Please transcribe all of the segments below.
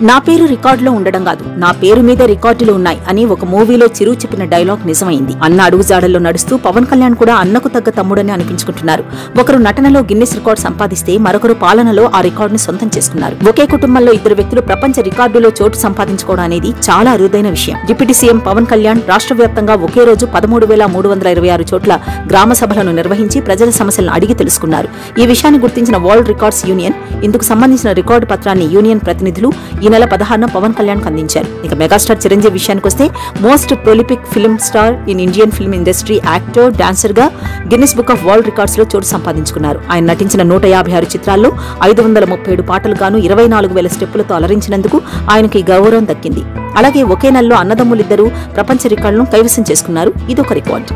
నా పేరు రికార్డులో ఉండడం కాదు, నా పేరు మీద రికార్డులు ఉన్నాయి అని ఒక మూవీలో చిరు చెప్పిన డైలాగ్ నిజమైంది. అన్న అడుగుజాడల్లో నడుస్తూ పవన్ కళ్యాణ్ కూడా అన్నకు తగ్గ తమ్ముడని అనిపించుకుంటున్నారు. ఒకరు నటనలో గిన్నిస్ రికార్డు సంపాదిస్తే మరొకరు పాలనలో ఆ రికార్డును సొంతం చేసుకున్నారు. ఒకే కుటుంబంలో ఇద్దరు వ్యక్తులు ప్రపంచ రికార్డులో చోటు సంపాదించుకోవడం అనేది చాలా అరుదైన విషయం. డిప్యూటీ సీఎం పవన్ కళ్యాణ్ రాష్ట్ర వ్యాప్తంగా ఒకే రోజు 13,326 చోట్ల గ్రామ సభలను నిర్వహించి ప్రజల సమస్యలను అడిగి తెలుసుకున్నారు. ఈ విషయాన్ని గుర్తించిన వరల్డ్ రికార్డ్స్ యూనియన్ ఇందుకు సంబంధించిన రికార్డు పత్రాన్ని యూనియన్ ప్రతినిధులు ఈ నెల 16న పవన్ కళ్యాణ్ అందించారు. ఇక మెగాస్టార్ చిరంజీవి విషయానికి వస్తే most prolific film star in Indian film industry actor, dancer గా Guinness book of world records లో చోటు సంపాదించుకున్నారు. ఆయన నటించిన 156 చిత్రాల్లో 537 పాటలు గాను 24,000 స్టెప్పులతో అలరించినందుకు ఆయనకు ఈ గౌరవం దక్కింది. అలాగే ఒకే నెలలో అన్నదమ్ములిద్దరూ ప్రపంచ రికార్డులను కైవసం చేసుకున్నారు. ఇదొక record.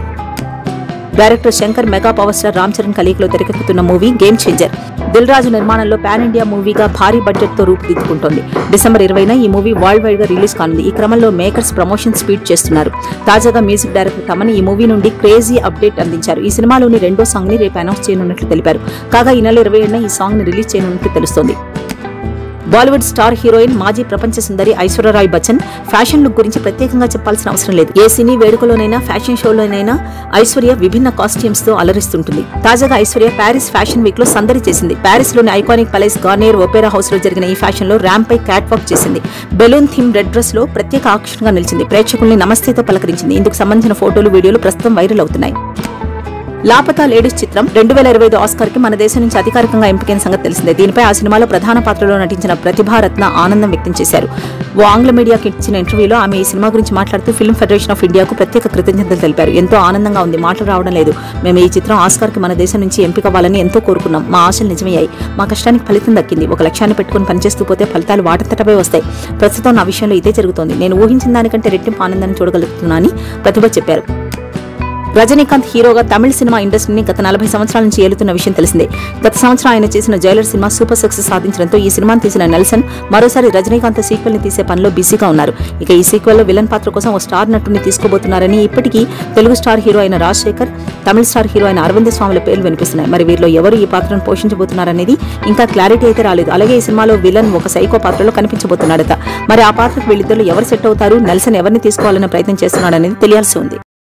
Director Shankar mega power star Ram Charan కలయికలో తెరకెక్కుతున్న movie game changer Dil Raju నిర్మాణంలో పాన్ ఇండియా మూవీగా భారీ బడ్జెట్ తో రూపుదిద్దుకుంటోంది. డిసెంబర్ 20న ఈ మూవీ వరల్డ్ వైడ్ గా రిలీజ్ కానుంది. ఈ క్రమంలో మేకర్స్ ప్రమోషన్ స్పీడ్ చేస్తున్నారు. తాజాగా మ్యూజిక్ డైరెక్టర్ తమన్ ఈ మూవీ నుండి క్రేజీ అప్డేట్ అందించారు. ఈ సినిమాలోని రెండో సాంగ్ ని రేపు అనౌన్స్ చేయనున్నట్లు తెలిపారు. కాగా ఈ నెల 27న ఈ సాంగ్ ని రిలీజ్ చేయనున్నట్లు తెలుస్తోంది. బాలీవుడ్ స్టార్ హీరోయిన్ మాజీ ప్రపంచ సుందరి ఐశ్వర్యరాయ్ బచ్చన్ ఫ్యాషన్ లుక్ గురించి ప్రత్యేకంగా చెప్పాల్సిన అవసరం లేదు. ఏ సినీ వేడుకలోనైనా ఫ్యాషన్ షోలోనైనా ఐశ్వర్య విభిన్న కాస్ట్యూమ్స్ తో అలరిస్తుంటుంది. తాజాగా ఐశ్వర్య ప్యారిస్ ఫ్యాషన్ వీక్ లో సందడి చేసింది. ప్యారిస్ లోని iconic palace Garnier Opera house లో జరిగిన ఈ ఫ్యాషన్ లో ర్యాంప్ పై క్యాట్ వాక్ చేసింది. బెలూన్ థీమ్ రెడ్ డ్రెస్ లో ప్రత్యేక ఆకర్షణగా నిలిచింది. ప్రేక్షకుల్ని నమస్తేతో పలకరించింది. ఇందుకు సంబంధించిన ఫోటోలు, వీడియోలు ప్రస్తుతం వైరల్ అవుతున్నాయి. లాపతా లేడీస్ చిత్రం 2025 ఆస్కార్ కి మన దేశం నుంచి అధికారికంగా ఎంపికైన సంగతి తెలిసిందే. దీనిపై ఆ సినిమాలో ప్రధాన పాత్రలో నటించిన ప్రతిభారత్న ఆనందం వ్యక్తం చేశారు. ఓ ఆంగ్ల మీడియాకి ఇచ్చిన ఇంటర్వ్యూలో ఆమె ఈ సినిమా గురించి మాట్లాడుతూ ఫిల్మ్ ఫెడరేషన్ ఆఫ్ ఇండియాకు ప్రత్యేక కృతజ్ఞతలు తెలిపారు. ఎంతో ఆనందంగా ఉంది, మాటలు రావడం లేదు. మేము ఈ చిత్రం ఆస్కార్ కి మన దేశం నుంచి ఎంపిక అవ్వాలని ఎంతో కోరుకున్నాం. మా ఆశలు నిజమయ్యాయి. మా కష్టానికి ఫలితం దక్కింది. ఒక లక్ష్యాన్ని పెట్టుకుని పనిచేస్తూ పోతే ఫలితాలు వాటంతటవే వస్తాయి. ప్రస్తుతం నా విషయంలో ఇదే జరుగుతోంది. నేను ఊహించిన దానికంటే రెట్టింపు ఆనందాన్ని చూడగలుగుతున్నా అని ప్రతిభ చెప్పారు. రజనీకాంత్ హీరోగా తమిళ సినిమా ఇండస్ట్రీని గత 40 సంవత్సరాల నుంచి ఏలుతున్న విషయం తెలిసిందే. గత సంవత్సరం ఆయన చేసిన జైలర్ సినిమా సూపర్ సక్సెస్ సాధించడంతో ఈ సినిమాను తీసిన నెల్సన్ మరోసారి రజనీకాంత్ సీక్వెల్ ని తీసే పనిలో బిజీగా ఉన్నారు. ఇక ఈ సీక్వెల్ లో విలన్ పాత్ర కోసం ఓ స్టార్ నటుడిని తీసుకోబోతున్నారని ఇప్పటికీ తెలుగు స్టార్ హీరో అయిన రాజశేఖర్, తమిళ స్టార్ హీరో అయిన అరవింద్ స్వాముల పేర్లు వినిపిస్తున్నాయి. మరి వీరిలో ఎవరు ఈ పాత్రను పోషించబోతున్నారనేది ఇంకా క్లారిటీ అయితే రాలేదు. అలాగే ఈ సినిమాలో విలన్ ఒక సైకో పాత్రలో కనిపించబోతున్నాడట. మరి ఆ పాత్రకు వీళ్ళిద్దరు ఎవరు సెట్ అవుతారు, నెల్సన్ ఎవరిని తీసుకోవాలనే ప్రయత్నం చేస్తున్నాడనేది తెలియాల్సి ఉంది.